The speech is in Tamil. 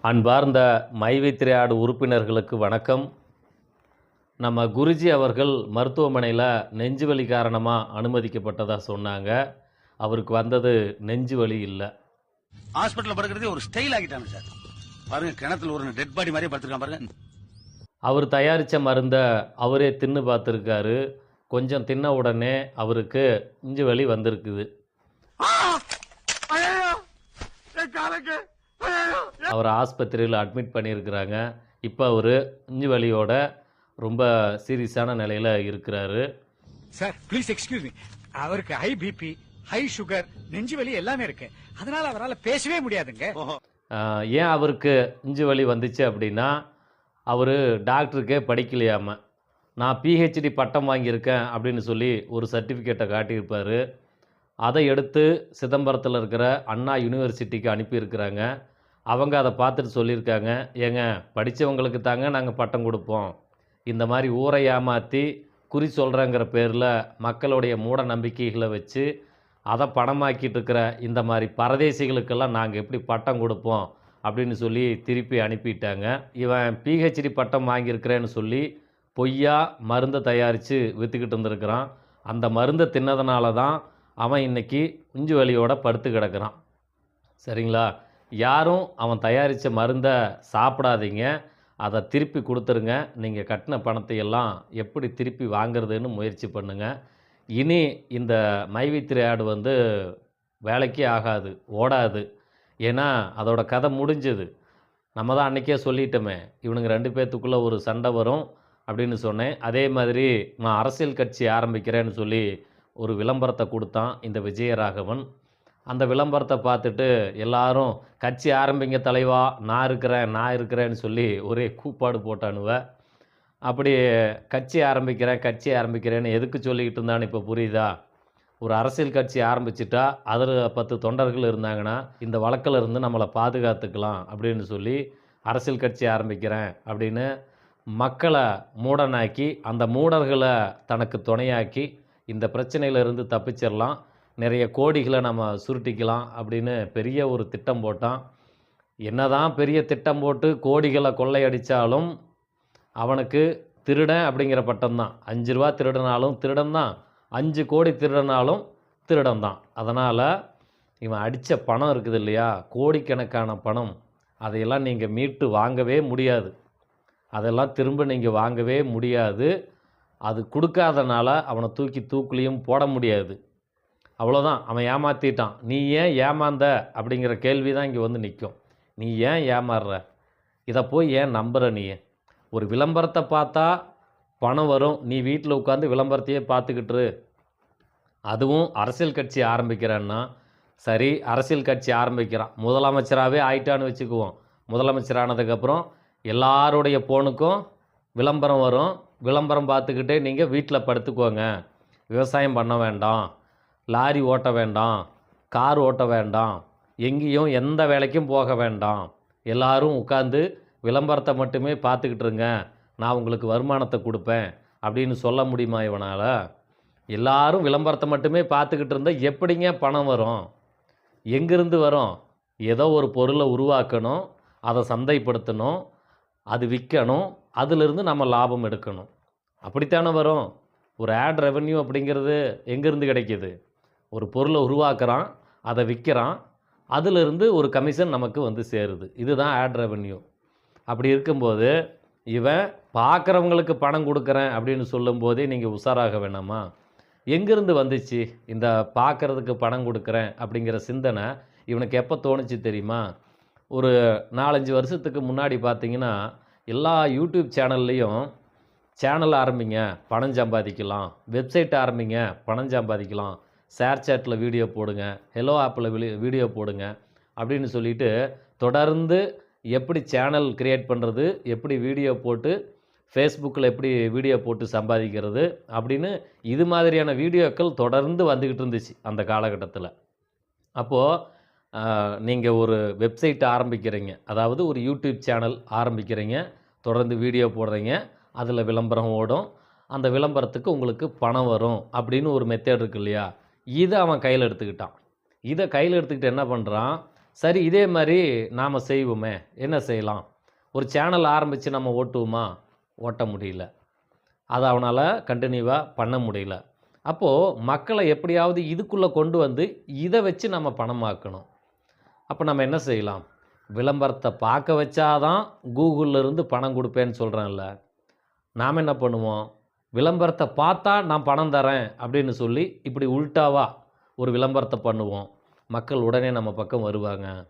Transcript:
அன்பார்ந்த மைவித்திரையாடு உறுப்பினர்களுக்கு வணக்கம். நம்ம குருஜி அவர்கள் மருத்துவமனையில் நெஞ்சு வலி காரணமாக அனுமதிக்கப்பட்டதாக சொன்னாங்க. அவருக்கு வந்தது நெஞ்சு வலி இல்லை. ஹாஸ்பிட்டலில் படுக்கிறதே ஒரு ஸ்டைல் ஆகிட்டாங்க சார். பாருங்க, கிணத்துல ஒரு டெட் பாடி மாதிரியே படுத்துருக்கான் பாருங்க. அவர் தயாரித்த மருந்தை அவரே தின்னு பார்த்துருக்காரு. கொஞ்சம் தின்ன உடனே அவருக்கு நெஞ்சு வலி வந்திருக்குது. அவர் ஆஸ்பத்திரியில் அட்மிட் பண்ணியிருக்கிறாங்க. இப்போ அவர் நெஞ்சு வலியோட ரொம்ப சீரியஸான நிலையில் இருக்கிறாரு. Sir please excuse me. அவருக்கு ஹை பிபி, ஹை சுகர், நெஞ்சு வலி எல்லாமே இருக்கு. அதனால அவரால் பேசவே முடியாதுங்க. ஏன் அவருக்கு நெஞ்சு வலி வந்துச்சு அப்படின்னா, அவர் டாக்டருக்கே படிக்கலையாம. நான் பிஹெச்டி பட்டம் வாங்கியிருக்கேன் அப்படின்னு சொல்லி ஒரு சர்டிஃபிகேட்டை காட்டியிருப்பார். அதை எடுத்து சிதம்பரத்தில் இருக்கிற அண்ணா யூனிவர்சிட்டிக்கு அனுப்பியிருக்கிறாங்க. அவங்க அதை பார்த்துட்டு சொல்லியிருக்காங்க, ஏங்க படித்தவங்களுக்கு தாங்க நாங்கள் பட்டம் கொடுப்போம். இந்த மாதிரி ஊரை ஏமாற்றி குறி சொல்கிறேங்கிற பேரில் மக்களுடைய மூட நம்பிக்கைகளை வச்சு அதை பணமாக்கிட்டு இருக்கிற இந்த மாதிரி பரதேசிகளுக்கெல்லாம் நாங்கள் எப்படி பட்டம் கொடுப்போம் அப்படின்னு சொல்லி திருப்பி அனுப்பிட்டாங்க. இவன் பிஹெச்டி பட்டம் வாங்கியிருக்கிறேன்னு சொல்லி பொய்யா மருந்தை தயாரித்து விற்றுக்கிட்டு இருந்திருக்கிறான். அந்த மருந்தை தின்னதுனால தான் அவன் இன்றைக்கி நெஞ்சு வலியோட படுத்து கிடக்கிறான். சரிங்களா? யாரும் அவன் தயாரித்த மருந்தை சாப்பிடாதீங்க. அதை திருப்பி கொடுத்துருங்க. நீங்கள் கட்டின பணத்தை எல்லாம் எப்படி திருப்பி வாங்கிறதுன்னு முயற்சி பண்ணுங்கள். இனி இந்த மைவித்திரையாடு வேலைக்கே ஆகாது, ஓடாது. ஏன்னா அதோட கதை முடிஞ்சது. நம்ம தான் அன்றைக்கே சொல்லிட்டோமே, இவனுங்க 2 பேர்த்துக்குள்ளே ஒரு சண்டை வரும் அப்படின்னு சொன்னேன். அதே மாதிரி நான் அரசியல் கட்சி ஆரம்பிக்கிறேன்னு சொல்லி ஒரு விளம்பரத்தை கொடுத்தான் இந்த விஜயராகவன். அந்த விளம்பரத்தை பார்த்துட்டு எல்லாரும் கட்சி ஆரம்பிங்க தலைவா, நான் இருக்கிறேன்னு சொல்லி ஒரே கூப்பாடு போட்டானுவ. அப்படி கட்சி ஆரம்பிக்கிறேன்னு எதுக்கு சொல்லிக்கிட்டு இருந்தான்னு இப்போ புரியுதா? ஒரு அரசியல் கட்சி ஆரம்பிச்சிட்டா அதில் 10 தொண்டர்கள் இருந்தாங்கன்னா இந்த வழக்கில் இருந்து நம்மளை பாதுகாத்துக்கலாம் அப்படின்னு சொல்லி அரசியல் கட்சி ஆரம்பிக்கிறேன் அப்படின்னு மக்களை மூடனாக்கி அந்த மூடர்களை தனக்கு துணையாக்கி இந்த பிரச்சனையிலிருந்து தப்பிச்சிடலாம், நிறைய கோடிகளை நம்ம சுருட்டிக்கலாம் அப்படின்னு பெரிய ஒரு திட்டம் போட்டான். என்னதான் பெரிய திட்டம் போட்டு கோடிகளை கொள்ளையடித்தாலும் அவனுக்கு திருடன் அப்படிங்கிற பட்டம் தான். 5 ரூபா திருடனாலும் திருடன் தான், 5 கோடி திருடனாலும் திருடன் தான். அதனால் இவன் அடித்த பணம் இருக்குது இல்லையா, கோடிக்கணக்கான பணம், அதையெல்லாம் நீங்கள் மீட்டு வாங்கவே முடியாது. அதெல்லாம் திரும்ப நீங்கள் வாங்கவே முடியாது. அது கொடுக்காதனால அவனை தூக்கி தூக்குலையும் போட முடியாது. அவ்வளோதான், அவன் ஏமாற்றிட்டான். நீ ஏன் ஏமாந்த அப்படிங்கிற கேள்வி தான் இங்கே நிற்கும். நீ ஏன் ஏமாறுற? இதை போய் ஏன் நம்புகிற? நீ ஒரு விளம்பரத்தை பார்த்தா பணம் வரும், நீ வீட்டில் உட்காந்து விளம்பரத்தையே பார்த்துக்கிட்டுரு. அதுவும் அரசியல் கட்சி ஆரம்பிக்கிறேன்னா சரி, அரசியல் கட்சி ஆரம்பிக்கிறான், முதலமைச்சராகவே ஆயிட்டான்னு வச்சுக்குவோம். முதலமைச்சரானதுக்கப்புறம் எல்லாருடைய ஃபோனுக்கும் விளம்பரம் வரும். விளம்பரம் பார்த்துக்கிட்டே நீங்கள் வீட்டில் படுத்துக்கோங்க, விவசாயம் பண்ண வேண்டாம், லாரி ஓட்ட வேண்டாம், கார் ஓட்ட வேண்டாம், எங்கேயும் எந்த வேலைக்கும் போக வேண்டாம், எல்லோரும் உட்காந்து விளம்பரத்தை மட்டுமே பார்த்துக்கிட்டுருங்க, நான் உங்களுக்கு வருமானத்தை கொடுப்பேன் அப்படின்னு சொல்ல முடியுமா இவனால்? எல்லாரும் விளம்பரத்தை மட்டுமே பார்த்துக்கிட்டு இருந்தால் எப்படிங்க பணம் வரும்? எங்கேருந்து வரும்? ஏதோ ஒரு பொருளை உருவாக்கணும், அதை சந்தைப்படுத்தணும், அது விற்கணும், அதிலிருந்து நம்ம லாபம் எடுக்கணும். அப்படித்தானே வரும். ஒரு ஆட் ரெவென்யூ அப்படிங்கிறது எங்கேருந்து கிடைக்கிது? ஒரு பொருளை உருவாக்குறான், அதை விற்கிறான், அதிலிருந்து ஒரு கமிஷன் நமக்கு சேருது. இதுதான் ஆட் ரெவென்யூ. அப்படி இருக்கும்போது இவன் பார்க்குறவங்களுக்கு பணம் கொடுக்குறேன் அப்படின்னு சொல்லும்போதே நீங்கள் உஷாராக வேணாமா? எங்கேருந்து வந்துச்சு இந்த பார்க்குறதுக்கு பணம் கொடுக்குறேன் அப்படிங்கிற சிந்தனை இவனுக்கு எப்போ தோணுச்சு தெரியுமா? ஒரு 4-5 வருஷத்துக்கு முன்னாடி பார்த்தீங்கன்னா எல்லா யூடியூப் சேனல்லையும் சேனல் ஆரம்பிங்க பணம் சம்பாதிக்கலாம், வெப்சைட் ஆரம்பிங்க பணம் சம்பாதிக்கலாம், ஷேர் சேட்டில் வீடியோ போடுங்க, ஹெலோ ஆப்பில் வீடியோ போடுங்க அப்படின்னு சொல்லிட்டு தொடர்ந்து எப்படி சேனல் க்ரியேட் பண்ணுறது, எப்படி வீடியோ போட்டு ஃபேஸ்புக்கில் எப்படி வீடியோ போட்டு சம்பாதிக்கிறது அப்படின்னு இது மாதிரியான வீடியோக்கள் தொடர்ந்து வந்துக்கிட்டு இருந்துச்சு அந்த காலகட்டத்தில். அப்போது நீங்கள் ஒரு வெப்சைட் ஆரம்பிக்கிறீங்க, அதாவது ஒரு யூடியூப் சேனல் ஆரம்பிக்கிறீங்க, தொடர்ந்து வீடியோ போடுறீங்க, அதில் விளம்பரம் ஓடும், அந்த விளம்பரத்துக்கு உங்களுக்கு பணம் வரும் அப்படின்னு ஒரு மெத்தட் இருக்கு இல்லையா? இதை அவன் கையில் எடுத்துக்கிட்டான். இதை கையில் எடுத்துக்கிட்டு என்ன பண்ணுறான்? சரி இதே மாதிரி நாம் செய்வோமே, என்ன செய்யலாம்? ஒரு சேனல் ஆரம்பித்து நம்ம ஓட்டுவோமா? ஓட்ட முடியல. அதை அவனால் கண்டினியூவாக பண்ண முடியல. அப்போது மக்களை எப்படியாவது இதுக்குள்ளே கொண்டு வந்து இதை வச்சு நம்ம பணமாக்கணும். அப்போ நம்ம என்ன செய்யலாம்? விளம்பரத்தை பார்க்க வச்சாதான் கூகுளில் இருந்து பணம் கொடுப்பேன்னு சொல்கிறேன்ல. நாம் என்ன பண்ணுவோம்? விளம்பரத்தை பார்த்தா நான் பணம் தரேன் அப்படின்னு சொல்லி இப்படி உல்டாவா ஒரு விளம்பரத்தை பண்ணுவோம். மக்கள் உடனே நம்ம பக்கம் வருவாங்க.